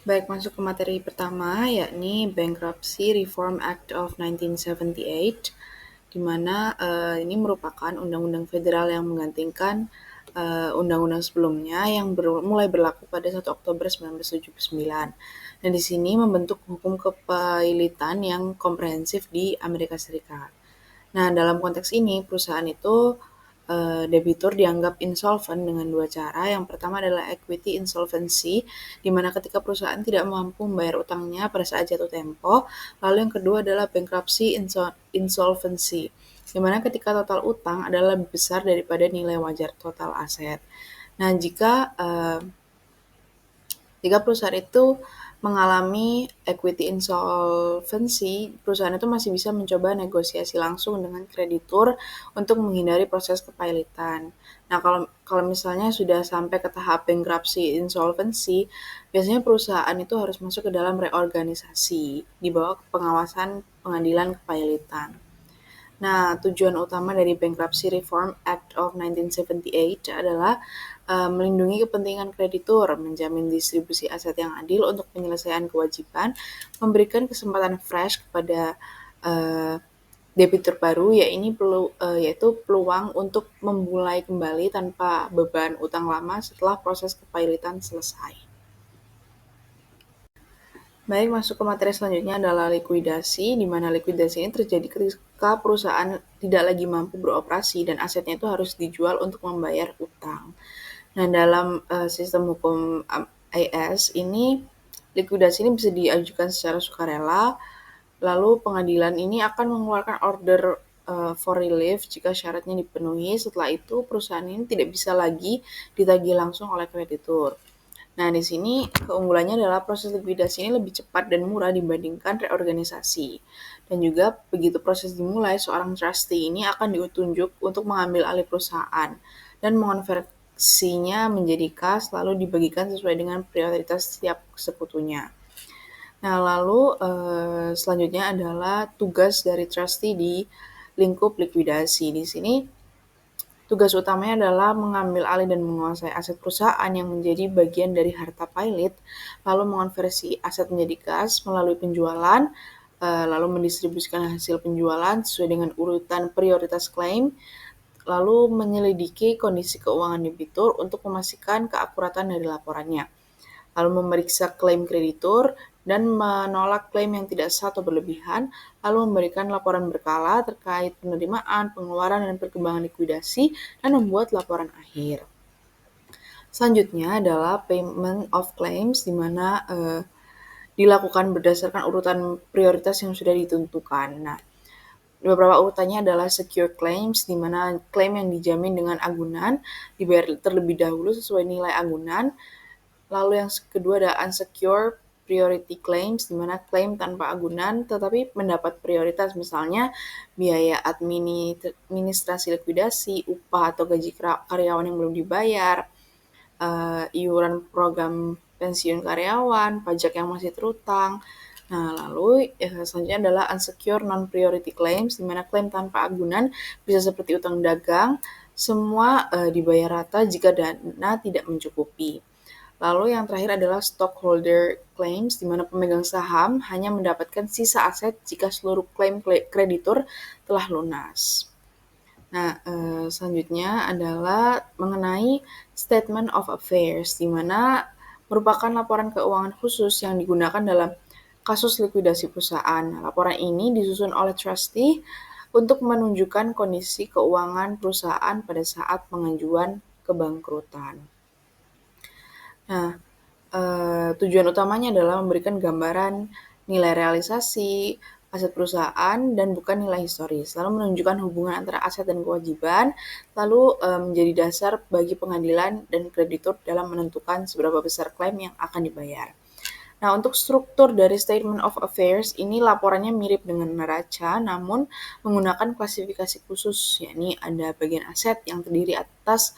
Baik, masuk ke materi pertama, yakni Bankruptcy Reform Act of 1978, di mana ini merupakan undang-undang federal yang menggantikan undang-undang sebelumnya yang mulai berlaku pada 1 Oktober 1979. Dan di sini membentuk hukum kepailitan yang komprehensif di Amerika Serikat. Nah, dalam konteks ini, perusahaan itu debitur dianggap insolvent dengan dua cara. Yang pertama adalah equity insolvency, di mana ketika perusahaan tidak mampu membayar utangnya pada saat jatuh tempo. Lalu yang kedua adalah bankruptcy insolvency, di mana ketika total utang adalah lebih besar daripada nilai wajar total aset. Nah, jika perusahaan itu mengalami equity insolvency, perusahaan itu masih bisa mencoba negosiasi langsung dengan kreditur untuk menghindari proses kepailitan. Nah, kalau kalau misalnya sudah sampai ke tahap bankruptcy insolvency, biasanya perusahaan itu harus masuk ke dalam reorganisasi di bawah pengawasan pengadilan kepailitan. Nah, tujuan utama dari Bankruptcy Reform Act of 1978 adalah melindungi kepentingan kreditur, menjamin distribusi aset yang adil untuk penyelesaian kewajiban, memberikan kesempatan fresh kepada uh, debitur baru, yaitu peluang untuk memulai kembali tanpa beban utang lama setelah proses kepailitan selesai. Baik, masuk ke materi selanjutnya adalah likuidasi, di mana likuidasi ini terjadi ketika perusahaan tidak lagi mampu beroperasi dan asetnya itu harus dijual untuk membayar utang. Nah, dalam sistem hukum AS ini, likuidasi ini bisa diajukan secara sukarela, lalu pengadilan ini akan mengeluarkan order for relief jika syaratnya dipenuhi. Setelah itu, perusahaan ini tidak bisa lagi ditagih langsung oleh kreditur. Nah, di sini keunggulannya adalah proses likuidasi ini lebih cepat dan murah dibandingkan reorganisasi. Dan juga begitu proses dimulai, seorang trustee ini akan ditunjuk untuk mengambil alih perusahaan dan mengonversinya menjadi kas lalu dibagikan sesuai dengan prioritas setiap sekutunya. Nah, lalu selanjutnya adalah tugas dari trustee di lingkup likuidasi. Di sini tugas utamanya adalah mengambil alih dan menguasai aset perusahaan yang menjadi bagian dari harta pilot, lalu mengonversi aset menjadi kas melalui penjualan, lalu mendistribusikan hasil penjualan sesuai dengan urutan prioritas klaim, lalu menyelidiki kondisi keuangan debitur untuk memastikan keakuratan dari laporannya, lalu memeriksa klaim kreditur dan menolak klaim yang tidak sah atau berlebihan, lalu memberikan laporan berkala terkait penerimaan, pengeluaran, dan perkembangan likuidasi, dan membuat laporan akhir. Selanjutnya adalah payment of claims, di mana dilakukan berdasarkan urutan prioritas yang sudah ditentukan. Nah, beberapa urutannya adalah secure claims, di mana klaim yang dijamin dengan agunan dibayar terlebih dahulu sesuai nilai agunan. Lalu yang kedua ada unsecure priority claims, di mana klaim tanpa agunan tetapi mendapat prioritas, misalnya biaya administrasi likuidasi, upah atau gaji karyawan yang belum dibayar, iuran program pensiun karyawan, pajak yang masih terutang. Nah, lalu selanjutnya adalah unsecure non-priority claims, di mana klaim tanpa agunan bisa seperti utang dagang, semua dibayar rata jika dana tidak mencukupi. Lalu yang terakhir adalah stockholder claims, di mana pemegang saham hanya mendapatkan sisa aset jika seluruh klaim kreditur telah lunas. Nah, selanjutnya adalah mengenai statement of affairs, di mana merupakan laporan keuangan khusus yang digunakan dalam kasus likuidasi perusahaan. Nah, laporan ini disusun oleh trustee untuk menunjukkan kondisi keuangan perusahaan pada saat pengajuan kebangkrutan. Nah, tujuan utamanya adalah memberikan gambaran nilai realisasi aset perusahaan dan bukan nilai historis, lalu menunjukkan hubungan antara aset dan kewajiban, lalu menjadi dasar bagi pengadilan dan kreditur dalam menentukan seberapa besar klaim yang akan dibayar. Nah, untuk struktur dari Statement of Affairs ini laporannya mirip dengan neraca, namun menggunakan klasifikasi khusus, yakni ada bagian aset yang terdiri atas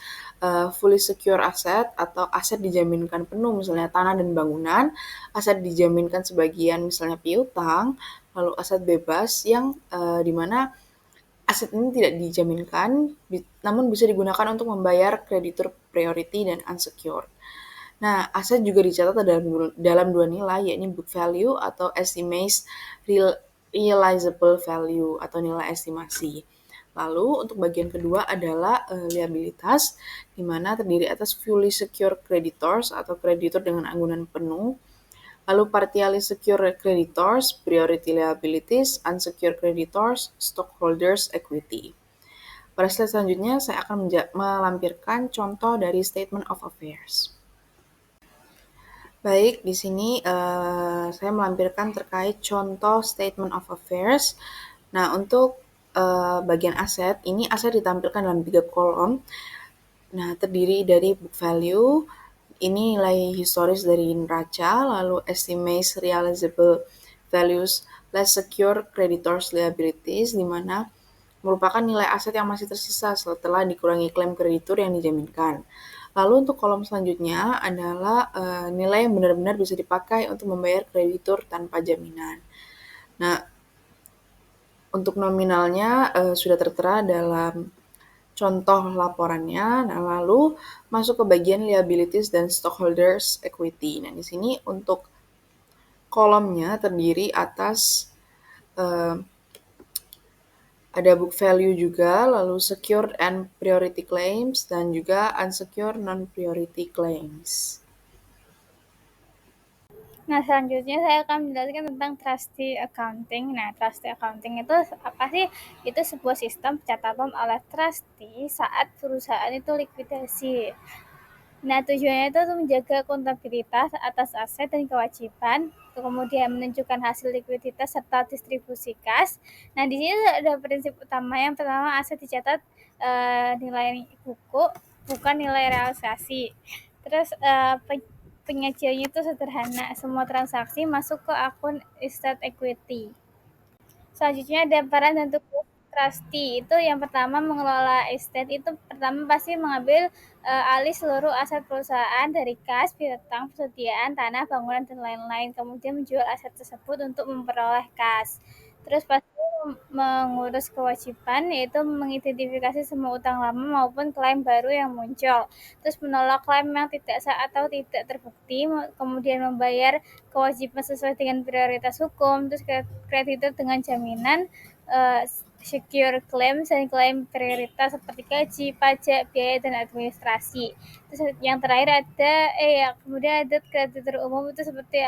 fully secure asset atau aset dijaminkan penuh, misalnya tanah dan bangunan, aset dijaminkan sebagian, misalnya piutang, lalu aset bebas yang di mana aset ini tidak dijaminkan, namun bisa digunakan untuk membayar kreditur priority dan unsecured. Nah, aset juga dicatat dalam dua nilai, yakni book value atau estimated realizable value atau nilai estimasi. Lalu untuk bagian kedua adalah liabilitas, di mana terdiri atas fully secure creditors atau kreditur dengan anggunan penuh, lalu partially secure creditors, priority liabilities, unsecured creditors, stockholders equity. Pada slide selanjutnya, saya akan melampirkan contoh dari statement of affairs. Baik, di sini saya melampirkan terkait contoh statement of affairs. Nah, untuk bagian aset, ini aset ditampilkan dalam 3 kolom. Nah, terdiri dari book value, ini nilai historis dari neraca, lalu estimates realizable values less secure creditors liabilities, di mana merupakan nilai aset yang masih tersisa setelah dikurangi klaim kreditur yang dijaminkan. Lalu untuk kolom selanjutnya adalah nilai yang benar-benar bisa dipakai untuk membayar kreditur tanpa jaminan. Nah, untuk nominalnya sudah tertera dalam contoh laporannya. Nah, lalu masuk ke bagian liabilities dan stockholders equity. Nah, di sini untuk kolomnya terdiri atas ada book value juga, lalu secured and priority claims, dan juga unsecured non-priority claims. Nah, selanjutnya saya akan menjelaskan tentang trustee accounting. Nah, trustee accounting itu apa sih? Itu sebuah sistem pencatatan oleh trustee saat perusahaan itu likuidasi. Nah, tujuannya itu untuk menjaga akuntabilitas atas aset dan kewajiban, kemudian menunjukkan hasil likuiditas serta distribusi kas. Nah, di sini ada prinsip utama. Yang pertama, aset dicatat nilai buku, bukan nilai realisasi. Terus penyajiannya itu sederhana, semua transaksi masuk ke akun estate equity. Selanjutnya ada peran dan tugas trustee. Itu yang pertama, mengelola estate itu pertama pasti mengambil alih seluruh aset perusahaan dari kas, piutang, persediaan, tanah, bangunan, dan lain-lain. Kemudian menjual aset tersebut untuk memperoleh kas. Terus pasti mengurus kewajiban, yaitu mengidentifikasi semua utang lama maupun klaim baru yang muncul. Terus menolak klaim yang tidak sah atau tidak terbukti, kemudian membayar kewajiban sesuai dengan prioritas hukum. Terus kreditur dengan jaminan secure claim dan klaim prioritas seperti gaji, pajak, biaya, dan administrasi. Terus yang terakhir ada kemudian ada kreditur umum itu seperti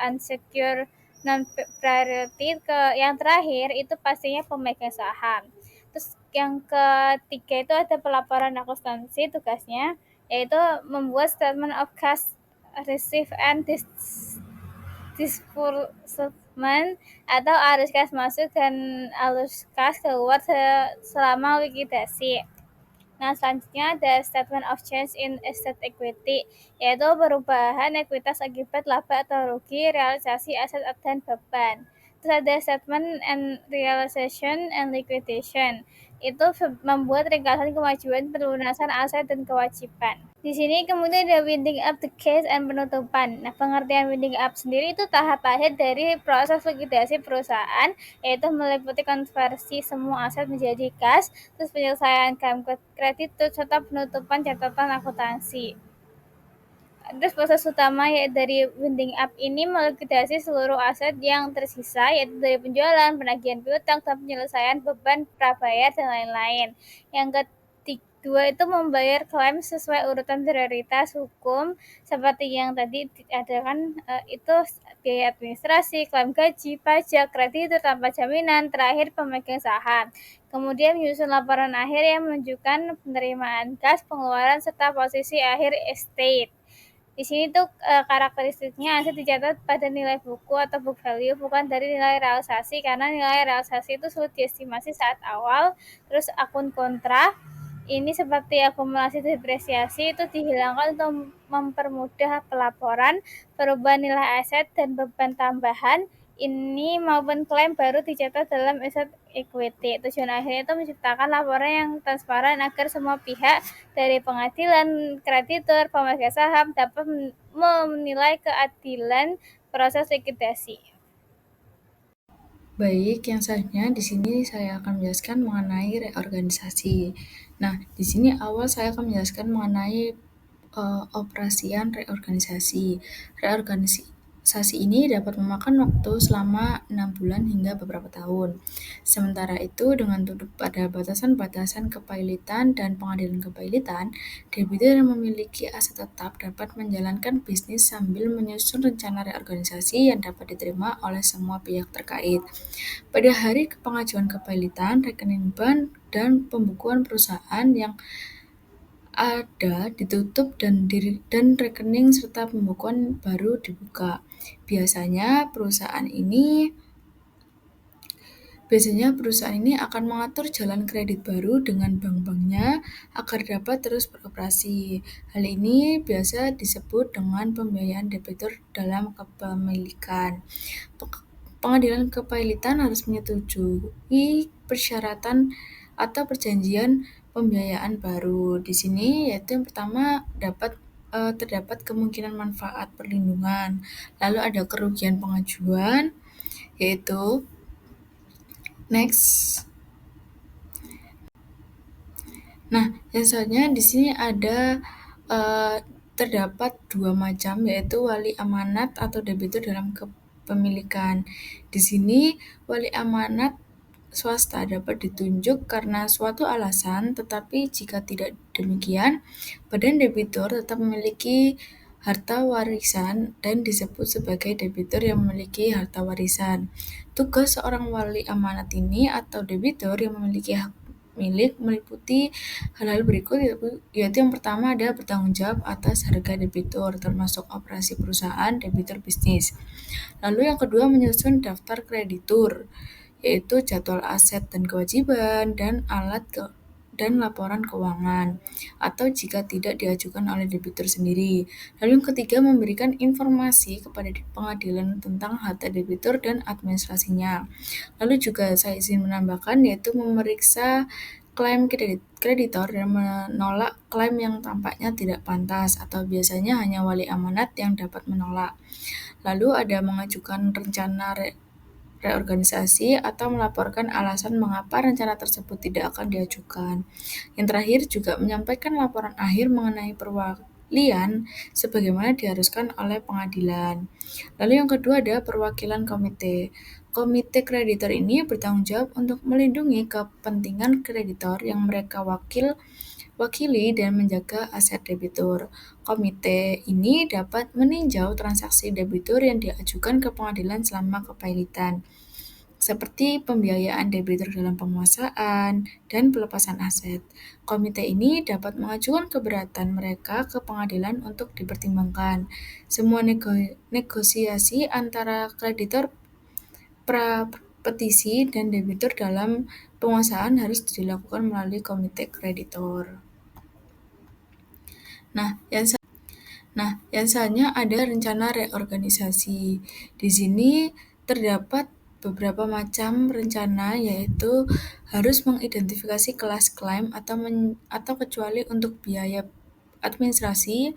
unsecured non-priority. Yang terakhir itu pastinya pemegang saham. Terus yang ketiga itu ada pelaporan akuntansi, tugasnya yaitu membuat statement of cash receive and disbursement atau arus kas masuk dan arus kas keluar selama likuidasi. Nah, selanjutnya ada statement of change in asset equity, yaitu perubahan ekuitas akibat laba atau rugi, realisasi aset dan beban. Terus ada statement and realization and liquidation, itu membuat ringkasan kemajuan pelunasan aset dan kewajiban. Di sini kemudian ada winding up the case and penutupan. Nah, pengertian winding up sendiri itu tahap akhir dari proses likuidasi perusahaan, yaitu meliputi konversi semua aset menjadi kas, terus penyelesaian klaim kreditur, serta penutupan catatan akuntansi. Terus proses utama yaitu dari winding up ini melikuidasi seluruh aset yang tersisa, yaitu dari penjualan, penagihan piutang, dan penyelesaian beban prabayar dan lain-lain. Yang kedua itu membayar klaim sesuai urutan prioritas hukum, seperti yang tadi ada kan, itu biaya administrasi, klaim gaji, pajak, kreditur tanpa jaminan, terakhir pemegang saham. Kemudian menyusun laporan akhir yang menunjukkan penerimaan kas, pengeluaran, serta posisi akhir estate. Di sini tuh karakteristiknya aset dicatat pada nilai buku atau book value, bukan dari nilai realisasi, karena nilai realisasi itu sulit diestimasi saat awal. Terus akun kontra ini seperti akumulasi depresiasi itu dihilangkan untuk mempermudah pelaporan, perubahan nilai aset, dan beban tambahan ini maupun klaim baru dicatat dalam aset equity. Tujuan akhirnya itu menciptakan laporan yang transparan agar semua pihak dari pengadilan, kreditur, pemegang saham dapat menilai keadilan proses likuidasi. Baik, yang selanjutnya di sini saya akan menjelaskan mengenai reorganisasi. Nah, di sini awal saya akan menjelaskan mengenai pengoperasian reorganisasi. Reorganisasi ini dapat memakan waktu selama 6 bulan hingga beberapa tahun. Sementara itu, dengan tunduk pada batasan-batasan kepailitan dan pengadilan kepailitan, debitur yang memiliki aset tetap dapat menjalankan bisnis sambil menyusun rencana reorganisasi yang dapat diterima oleh semua pihak terkait. Pada hari pengajuan kepailitan, rekening bank dan pembukuan perusahaan yang ada ditutup dan rekening serta pembukuan baru dibuka. Biasanya perusahaan ini akan mengatur jalan kredit baru dengan bank-banknya agar dapat terus beroperasi. Hal ini biasa disebut dengan pembiayaan debitur dalam kepemilikan. Pengadilan kepailitan harus menyetujui persyaratan atau perjanjian pembiayaan baru. Di sini yaitu yang pertama terdapat kemungkinan manfaat perlindungan, lalu ada kerugian pengajuan, yaitu next. Nah, yang selanjutnya di sini ada terdapat dua macam, yaitu wali amanat atau debitur dalam kepemilikan. Di sini wali amanat swasta dapat ditunjuk karena suatu alasan, tetapi jika tidak demikian, badan debitur tetap memiliki harta warisan dan disebut sebagai debitur yang memiliki harta warisan. Tugas seorang wali amanat ini atau debitur yang memiliki hak milik meliputi hal-hal berikut, yaitu yang pertama ada bertanggung jawab atas harga debitur, termasuk operasi perusahaan, debitur bisnis. Lalu yang kedua menyusun daftar kreditur, yaitu jadwal aset dan kewajiban dan laporan keuangan, atau jika tidak diajukan oleh debitur sendiri. Lalu yang ketiga memberikan informasi kepada pengadilan tentang harta debitur dan administrasinya. Lalu juga saya izin menambahkan, yaitu memeriksa klaim kreditor dan menolak klaim yang tampaknya tidak pantas atau biasanya hanya wali amanat yang dapat menolak. Lalu ada mengajukan rencana reorganisasi atau melaporkan alasan mengapa rencana tersebut tidak akan diajukan. Yang terakhir juga menyampaikan laporan akhir mengenai perwalian sebagaimana diharuskan oleh pengadilan. Lalu yang kedua ada perwakilan komite. Komite kreditor ini bertanggung jawab untuk melindungi kepentingan kreditor yang mereka wakili dan menjaga aset debitur. Komite ini dapat meninjau transaksi debitur yang diajukan ke pengadilan selama kepailitan, seperti pembiayaan debitur dalam penguasaan dan pelepasan aset. Komite ini dapat mengajukan keberatan mereka ke pengadilan untuk dipertimbangkan. Semua negosiasi antara kreditor, petisi, dan debitur dalam penguasaan harus dilakukan melalui komite kreditor. Yang selanjutnya ada rencana reorganisasi. Di sini terdapat beberapa macam rencana, yaitu harus mengidentifikasi kelas klaim atau kecuali untuk biaya administrasi,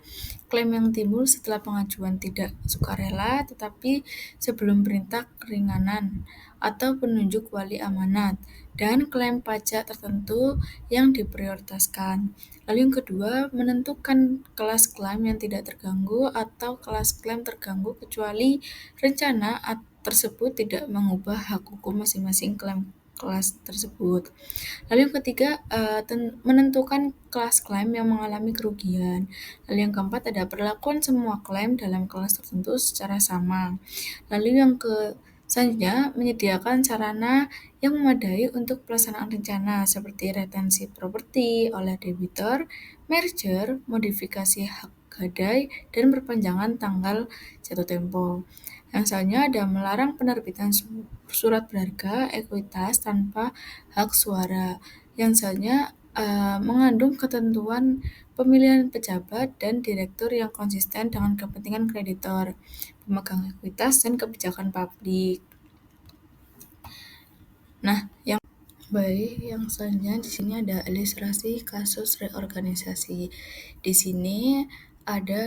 klaim yang timbul setelah pengajuan tidak sukarela tetapi sebelum perintah keringanan atau penunjuk wali amanat, dan klaim pajak tertentu yang diprioritaskan. Lalu yang kedua, menentukan kelas klaim yang tidak terganggu atau kelas klaim terganggu kecuali rencana tersebut tidak mengubah hak hukum masing-masing klaim kelas tersebut. Lalu yang ketiga, menentukan kelas klaim yang mengalami kerugian. Lalu yang keempat ada perlakuan semua klaim dalam kelas tertentu secara sama. Lalu yang selanjutnya menyediakan sarana yang memadai untuk pelaksanaan rencana seperti retensi properti oleh debitur, merger, modifikasi hak gadai, dan perpanjangan tanggal jatuh tempo. Yang selanjutnya ada melarang penerbitan surat berharga ekuitas tanpa hak suara. Yang selanjutnya mengandung ketentuan pemilihan pejabat dan direktur yang konsisten dengan kepentingan kreditor, pemegang ekuitas, dan kebijakan publik. Yang selanjutnya di sini ada ilustrasi kasus reorganisasi. Di sini ada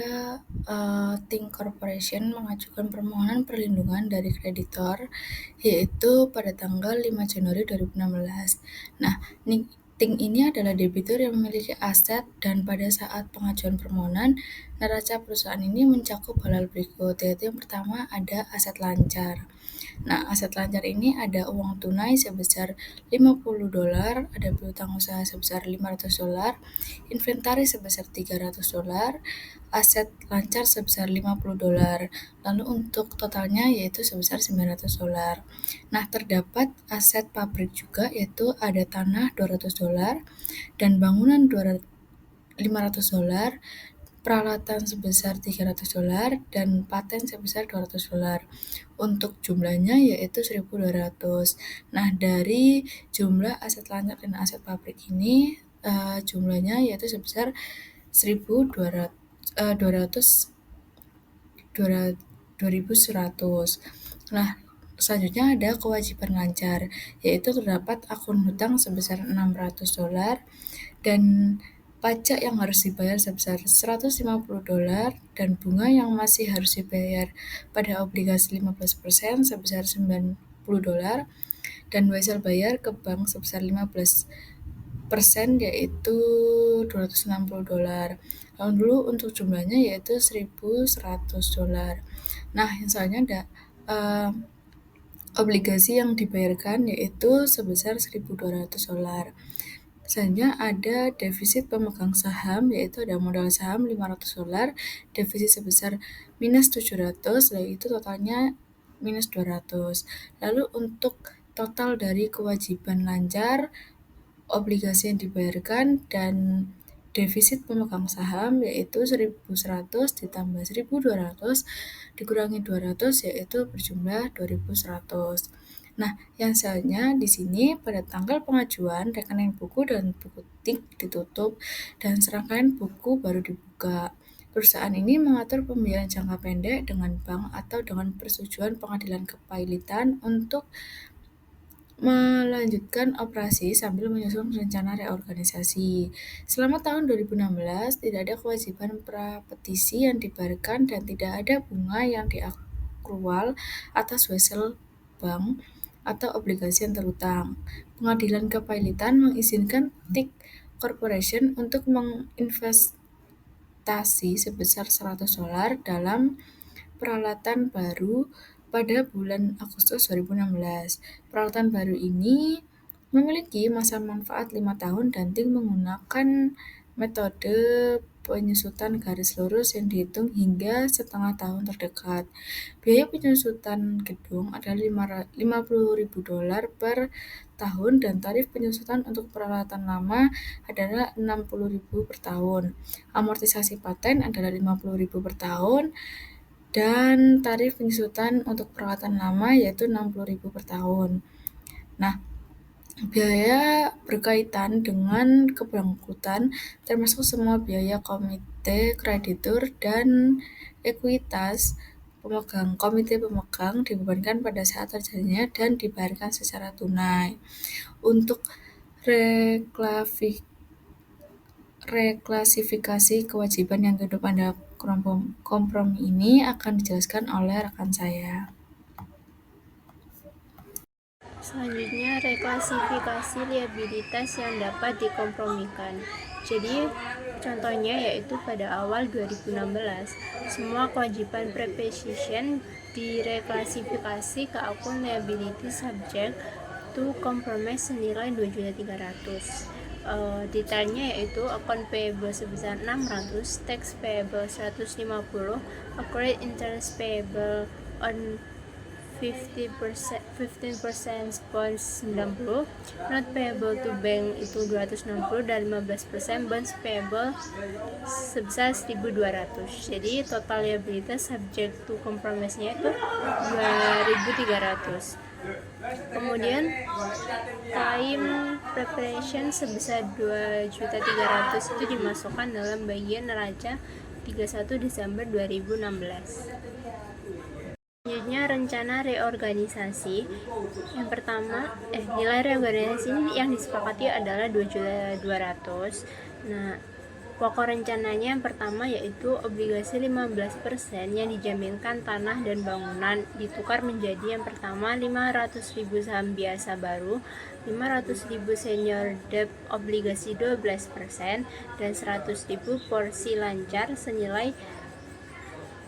Think Corporation mengajukan permohonan perlindungan dari kreditor, yaitu pada tanggal 5 Januari 2016. Nah, Ting ini adalah debitur yang memiliki aset dan pada saat pengajuan permohonan, neraca perusahaan ini mencakup hal berikut, yaitu yang pertama ada aset lancar. Nah, aset lancar ini ada uang tunai sebesar $50, ada piutang usaha sebesar $500, inventaris sebesar $300, aset lancar sebesar $50. Lalu untuk totalnya yaitu sebesar $900. Nah, terdapat aset pabrik juga yaitu ada tanah $200 dan bangunan $500, peralatan sebesar $300 dan paten sebesar $200. Untuk jumlahnya yaitu 1.200. Nah, dari jumlah aset lancar dan aset pabrik ini jumlahnya yaitu sebesar 2.100. Nah, selanjutnya ada kewajiban lancar, yaitu terdapat akun hutang sebesar $600 dan pajak yang harus dibayar sebesar $150 dan bunga yang masih harus dibayar pada obligasi 15% sebesar $90 dan wesel bayar ke bank sebesar 15% yaitu $260. Lalu dulu untuk jumlahnya yaitu $1.100. Nah, yang selanjutnya ada obligasi yang dibayarkan yaitu sebesar $1.200. Selanjutnya ada defisit pemegang saham, yaitu ada modal saham $500, defisit sebesar -700, lalu itu totalnya -200. Lalu untuk total dari kewajiban lancar, obligasi yang dibayarkan, dan defisit pemegang saham yaitu 1.100 ditambah 1.200 dikurangi 200 yaitu berjumlah 2.100. Nah, yang selanjutnya di sini pada tanggal pengajuan rekening buku dan buku tik ditutup dan serangkaian buku baru dibuka. Perusahaan ini mengatur pembiayaan jangka pendek dengan bank atau dengan persetujuan pengadilan kepailitan untuk melanjutkan operasi sambil menyusun rencana reorganisasi. Selama tahun 2016, tidak ada kewajiban prapetisi yang dibayarkan dan tidak ada bunga yang diakrual atas wesel bank atau obligasi yang terutang. Pengadilan kepailitan mengizinkan TIK Corporation untuk menginvestasi sebesar $100 dalam peralatan baru pada bulan Agustus 2016. Peralatan baru ini memiliki masa manfaat 5 tahun dan TIK menggunakan metode penyusutan garis lurus yang dihitung hingga setengah tahun terdekat. Biaya penyusutan gedung adalah $50.000 per tahun dan tarif penyusutan untuk peralatan lama adalah $60.000 per tahun. Amortisasi paten adalah $50.000 per tahun dan tarif penyusutan untuk peralatan lama yaitu $60.000 per tahun. Nah, biaya berkaitan dengan keberangkutan termasuk semua biaya komite kreditur dan ekuitas komite pemegang dibebankan pada saat terjadinya dan dibayarkan secara tunai. Untuk reklasifikasi kewajiban yang hidup pada kompromi ini akan dijelaskan oleh rekan saya. Selanjutnya, reklasifikasi liabilitas yang dapat dikompromikan. Jadi, contohnya yaitu pada awal 2016, semua kewajiban preposition direklasifikasi ke akun liability subject to compromise senilai $2.300.000. Detailnya yaitu akun payable sebesar $600, tax payable $150, accrued interest payable on 15% bonds 90, not payable to bank itu 260 dan 15% bonds payable sebesar 1.200. Jadi total liabilitas subject to compromise-nya itu 2.300. Kemudian time preparation sebesar 2.300.000 itu dimasukkan dalam bagian neraca 31 Desember 2016. Selanjutnya rencana reorganisasi. Yang pertama, nilai reorganisasi yang disepakati adalah 2.200.000. Nah, Pokok rencananya yang pertama yaitu obligasi 15% yang dijaminkan tanah dan bangunan ditukar menjadi yang pertama 500.000 saham biasa baru, 500.000 senior debt obligasi 12%, dan 100.000 porsi lancar senilai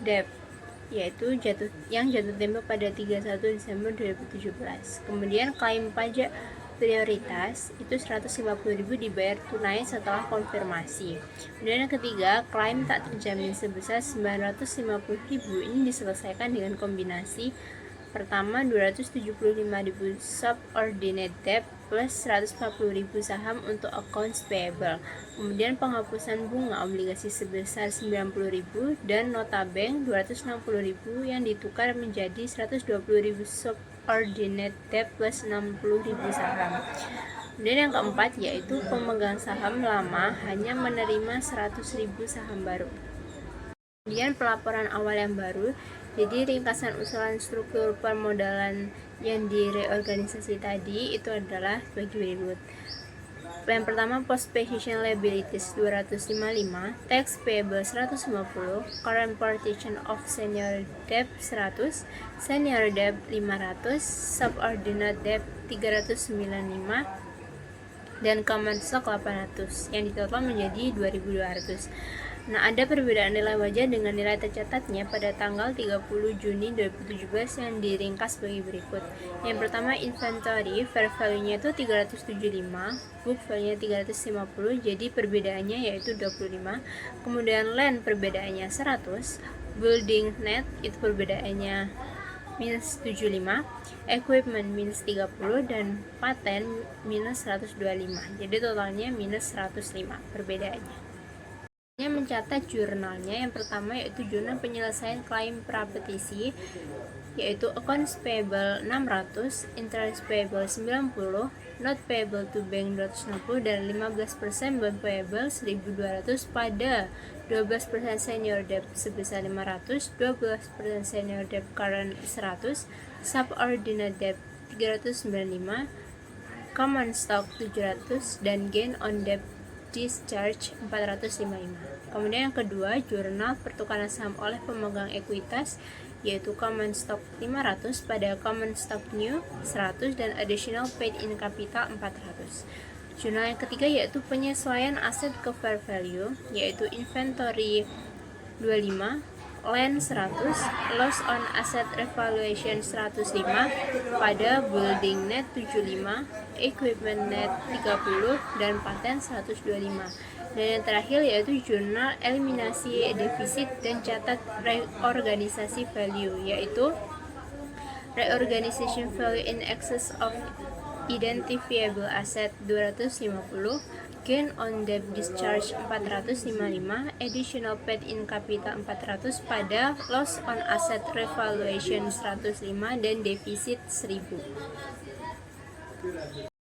debt yaitu jatuh tempo pada 31 Desember 2017. Kemudian klaim pajak prioritas itu 150.000 dibayar tunai setelah konfirmasi. Kemudian yang ketiga, klaim tak terjamin sebesar 950.000 ini diselesaikan dengan kombinasi pertama 275.000 subordinate debt plus 140.000 saham untuk accounts payable. Kemudian penghapusan bunga obligasi sebesar 90.000 dan nota bank 260.000 yang ditukar menjadi 120.000 subordinate debt plus 60.000 saham. Kemudian yang keempat yaitu pemegang saham lama hanya menerima 100.000 saham baru. Kemudian pelaporan awal yang baru, jadi ringkasan usulan struktur permodalan yang direorganisasi tadi itu adalah sebagai berikut. Yang pertama, post position liabilities 255, tax payable 150, current partition of senior debt 100, senior debt 500, subordinate debt 395, dan common stock 800 yang ditotal menjadi 2.200. Nah, ada perbedaan nilai wajah dengan nilai tercatatnya pada tanggal 30 Juni 2017 yang diringkas sebagai berikut. Yang pertama, inventory fair value-nya itu 375, book value-nya 350, jadi perbedaannya yaitu 25. Kemudian land perbedaannya 100, building net itu perbedaannya minus 75, equipment minus 30, dan patent minus 125. Jadi totalnya minus 105 perbedaannya. Mencatat jurnalnya, yang pertama yaitu jurnal penyelesaian klaim prapetisi yaitu accounts payable 600, interest payable 90, note payable to bank 260, dan 15% bond payable 1.200 pada 12% senior debt sebesar 500, 12% senior debt current 100, subordinate debt 395, common stock 700, dan gain on debt discharge 455. Kemudian yang kedua, jurnal pertukaran saham oleh pemegang ekuitas yaitu common stock 500 pada common stock new 100 dan additional paid in capital 400. Jurnal yang ketiga yaitu penyesuaian aset ke fair value yaitu inventory 25, land 100, loss on asset revaluation 105 pada building net 75, equipment net 30, dan patent 125. Dan yang terakhir yaitu jurnal eliminasi defisit dan catat reorganisasi value yaitu reorganization value in excess of identifiable asset 250, gain on debt discharge 455, additional paid in capital 400 pada loss on asset revaluation 105, dan defisit 1000.